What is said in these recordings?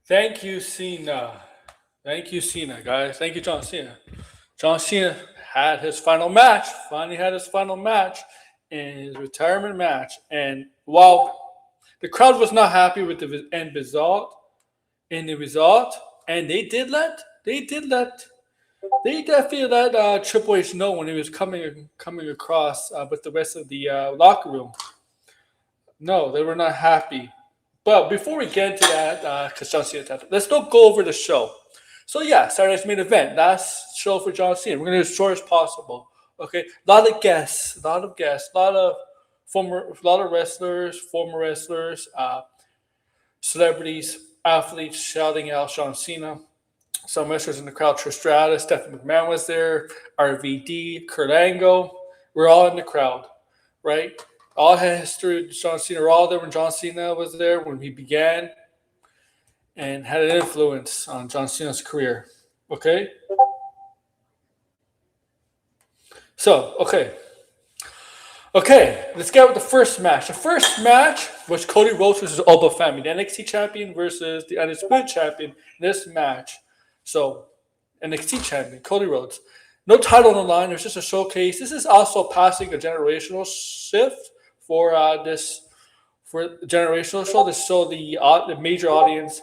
Thank you, Cena. Thank you, Cena, guys. Thank you, John Cena. John Cena had his final match. Finally had his final match in his retirement match. And while the crowd was not happy with the end result, and they definitely let Triple H know when he was coming across with the rest of the locker room. No, they were not happy. But before we get into that, because John Cena, let's go over the show. So yeah, Saturday's main event. Last show for John Cena. We're gonna do as short as possible. Okay, a lot of guests, a lot of wrestlers, former wrestlers, celebrities, athletes shouting out John Cena. Some wrestlers in the crowd. Trish Stratus, Stephanie McMahon was there. RVD, Kurt Angle. We're all in the crowd, right? All had history with John Cena. We're all there when John Cena was there when he began, and had an influence on John Cena's career. Okay? So, let's get with the first match. The first match was Cody Rhodes versus Oba Femi, the NXT champion versus the Undisputed champion in this match. So, NXT champion, Cody Rhodes. No title on the line. There's just a showcase. This is also passing a generational shift for the generational show. This show the major audience,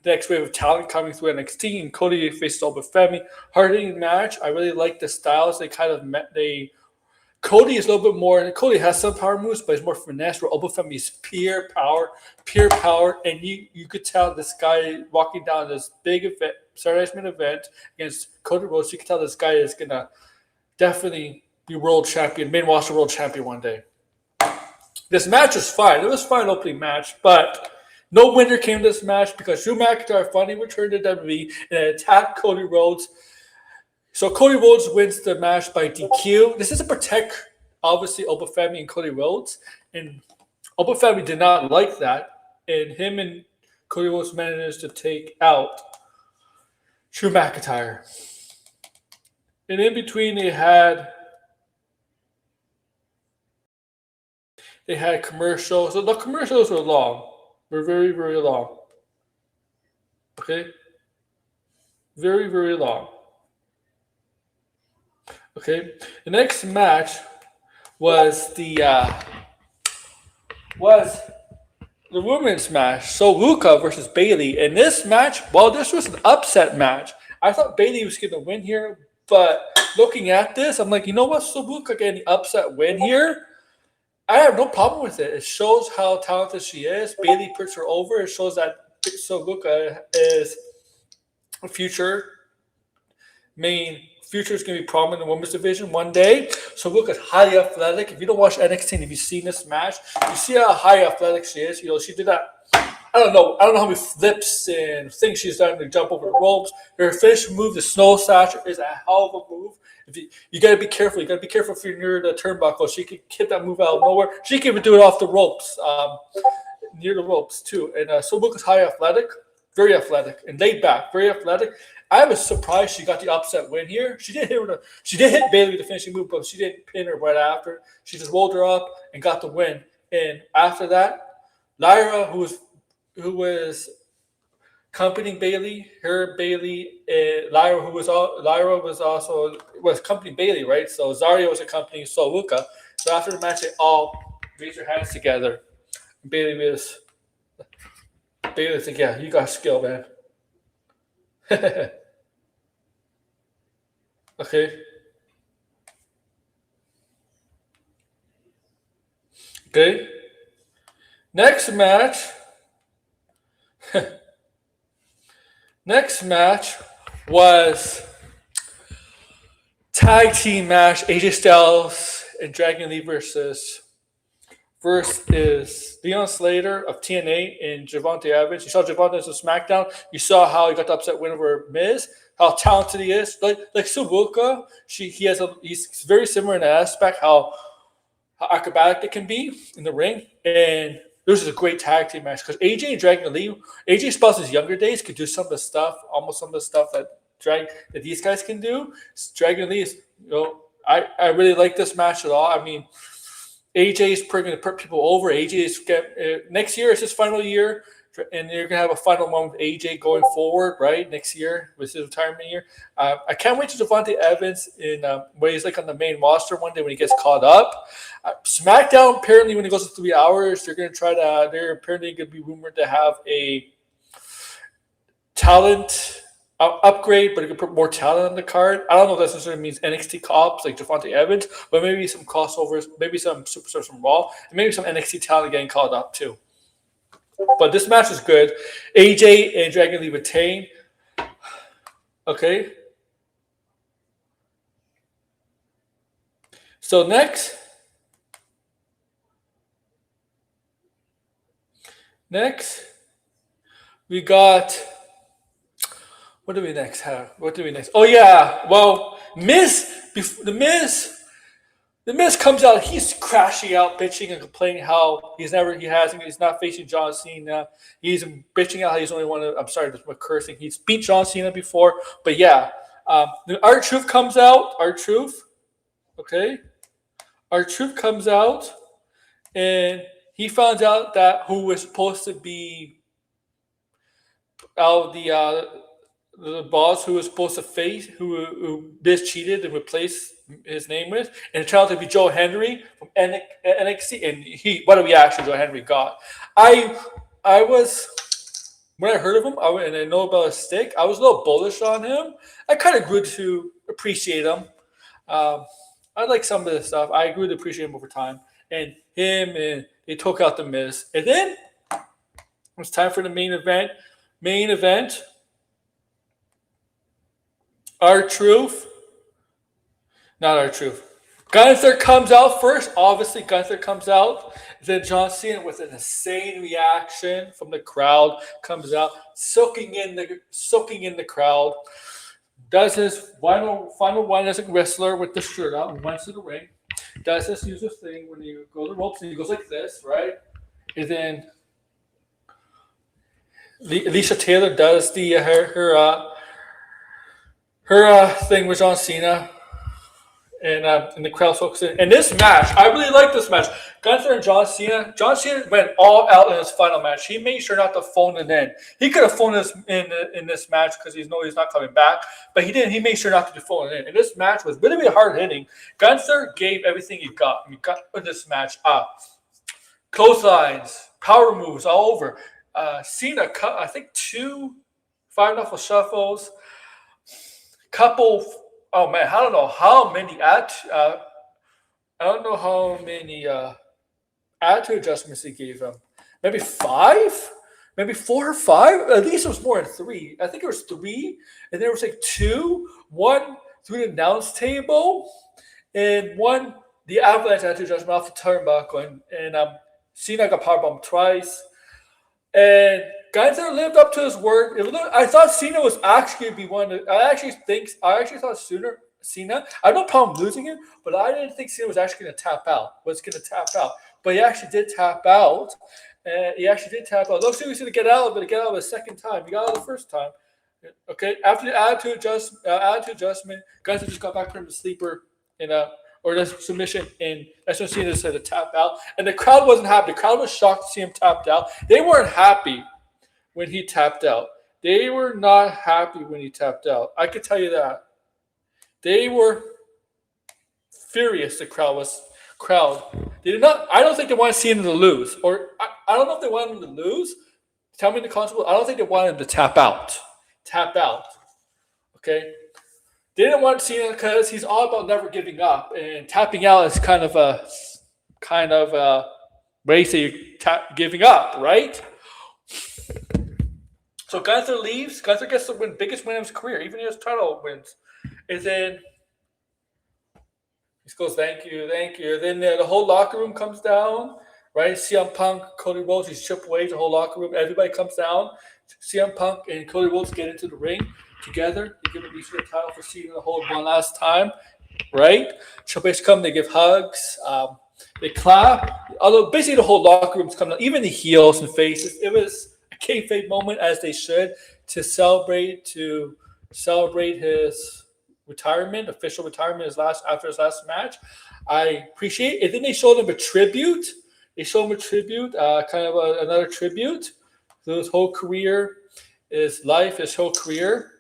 the next wave of talent coming through NXT, and Cody faces Oba Femi. Hard-hitting match. I really like the styles. They kind of met. Cody is a little bit more. Cody has some power moves, but it's more finesse. Where Oba Femi is pure power, and you could tell this guy walking down this big event, Saturday's main event against Cody Rhodes. You can tell this guy is gonna definitely be world champion, main roster world champion one day. This match was fine. It was a fine opening match, but no winner came to this match because Drew McIntyre finally returned to WWE and attacked Cody Rhodes. So Cody Rhodes wins the match by DQ. This is to protect, obviously, Oba Femi and Cody Rhodes. And Oba Femi did not like that. And him and Cody Rhodes managed to take out Drew McIntyre. And in between, they had commercials. So the commercials were long. Were very, very long. Okay? Very, very long. Okay? The next match was the women's match. So Suka versus Bayley. In this match, well, this was an upset match. I thought Bayley was going to win here, but looking at this, I'm like, you know what? Suka getting the upset win here. I have no problem with it. It shows how talented she is. Bayley puts her over. It shows that Suka is a future is going to be prominent in the women's division one day. So Suka's highly athletic. If you don't watch NXT and if you've seen this match, you see how high athletic she is. You know, she did that. I don't know how many flips and things she's done to jump over the ropes. Her finished move, the snow slasher, is a hell of a move. You got to be careful. You got to be careful if you're near the turnbuckle. She could hit that move out of nowhere. She can even do it off the ropes, near the ropes too. And so Suka's high athletic, very athletic, and laid back, very athletic. I was surprised she got the upset win here. She did hit Bayley with the finishing move, but she didn't pin her right after. She just rolled her up and got the win. And after that, Lyra, who was accompanying Bayley, Lyra was accompanying Bayley, right? So Zarya was accompanying Suka. So after the match, they all raised their hands together. Bayley was like, yeah, you got skill, man. Okay. Next match was tag team match. AJ Styles and Dragon Lee versus Leon Slater of TNA and Javante Evans. You saw Javante on SmackDown. You saw how he got the upset win over Miz. How talented he is. Like Suka, he's very similar in that aspect. How acrobatic it can be in the ring. And this is a great tag team match because AJ and Dragon Lee, AJ Styles' younger days could do some of the stuff that these guys can do. Dragon Lee is, I really like this match at all. I mean, AJ is going to put people over. AJ is next year is his final year. and you're gonna have a final one with AJ going forward, right, next year with his retirement year. I can't wait to Devontae Evans in where he's like on the main roster one day when he gets caught up. SmackDown apparently when it goes to 3 hours, they're gonna try to. They're apparently gonna be rumored to have a talent upgrade, but it could put more talent on the card. I don't know if that necessarily means NXT cops like Devontae Evans, but maybe some crossovers, maybe some superstars from Raw, and maybe some NXT talent getting called up too. But this match is good. AJ and Dragon Lee retain. Okay. So next we got. What do we next have? Oh yeah, well, the Miz comes out. He's crashing out, bitching and complaining how he's not facing John Cena. He's bitching out how he's only one. I'm sorry, that's my cursing. He's beat John Cena before, but yeah, the R-Truth comes out. R-Truth, okay, R-Truth comes out, and he finds out that who was supposed to be out the boss who was supposed to face, who Miz cheated and replaced his name with, and it turned out to be Joe Hendry from NXT. And what a reaction Joe Hendry got. I was, when I heard of him, and I know about his stick, I was a little bullish on him. I kind of grew to appreciate him. I like some of this stuff. I grew to appreciate him over time. And they took out the Miz. And then it was time for the main event. R-Truth. Not R-Truth. Gunther comes out first. Obviously, Gunther comes out. Then John Cena, with an insane reaction from the crowd, comes out, soaking in the crowd. Does his final one as a wrestler with the shirt out and runs to the ring. Does this usual thing when you go to the ropes and he goes like this, right? And then Alicia Taylor does her thing with John Cena, and the crowd focuses. And this match, I really like this match. Gunther and John Cena. John Cena went all out in his final match. He made sure not to phone it in. He could have phoned this in this match because he's not coming back, but he didn't. He made sure not to phone it in. And this match was really, really hard hitting. Gunther gave everything he got. He got in this match up. Clotheslines, power moves all over. Cena cut, I think, 2 5-knuckle shuffles. Couple, oh man, I don't know how many attitude adjustments he gave him. Maybe 5, maybe 4 or 5. At least it was more than 3. I think it was 3, and there was like 2, 1 through the announce table, and 1 the avalanche attitude adjustment off the turnbuckle, and Cena got powerbombed twice, and Gunther lived up to his word. I thought Cena was actually going to be one. I actually thought Cena. I have no problem losing him, but I didn't think Cena was actually going to tap out. But he actually did tap out. Looks like he was going to get out of it. Get out of it a second time. He got out of the first time. Okay. After the attitude adjustment, Gunther just got back from the sleeper or the submission, and that's when Cena decided to tap out. And the crowd wasn't happy. The crowd was shocked to see him tapped out. They weren't happy when he tapped out. They were not happy when he tapped out. I could tell you that. They were furious, the crowd. They did not. I don't think they wanted Cena to lose. Or I don't know if they wanted him to lose. Tell me in the comments. I don't think they wanted him to tap out. Okay? They didn't want Cena because he's all about never giving up. And tapping out is kind of a race that you're giving up, right? So Gunther leaves. Gunther gets the biggest win of his career, even his title wins. And then he goes, thank you. Then the whole locker room comes down, right? CM Punk, Cody Rhodes, he's chipped away the whole locker room. Everybody comes down. CM Punk and Cody Rhodes get into the ring together. They give each other the title for Cena to hold one last time, right? Triple H come, they give hugs. They clap. Although basically the whole locker room's coming down, even the heels and faces. It was a kayfabe moment, as they should, to celebrate his retirement, official retirement, after his last match. I appreciate it. And then they showed him a tribute. Another tribute. his whole career, his life, his whole career.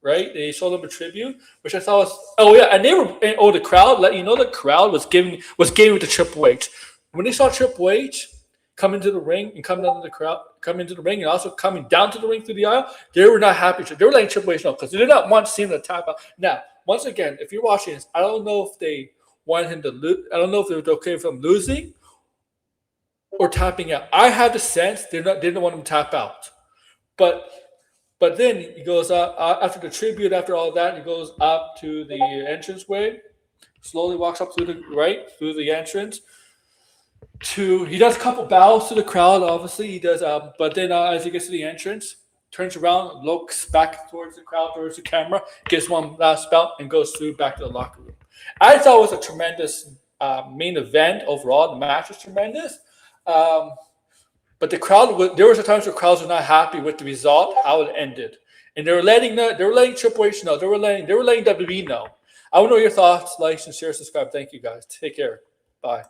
Right? They showed him a tribute, which I thought was and they were the crowd. The crowd was giving with the Triple H when they saw Triple H come into the ring and come down to the crowd, come into the ring, and also coming down to the ring through the aisle. They were not happy. They were letting Triple H know because they did not want to see him to tap out. Now, once again, if you're watching this, I don't know if they wanted him to lose. I don't know if it was okay with him losing or tapping out. I have the sense they didn't want him to tap out, But then he goes up after the tribute, after all that, he goes up to the entranceway, slowly walks up through the entrance. He does a couple bows to the crowd, obviously. He does, but then as he gets to the entrance, turns around, looks back towards the crowd, towards the camera, gets one last bout, and goes through back to the locker room. I thought it was a tremendous main event overall. The match was tremendous. But the crowd, there was times where crowds were not happy with the result, how it ended, and they were letting Triple H know, they were letting WWE know. I want to know your thoughts. Like and share, subscribe. Thank you guys. Take care. Bye.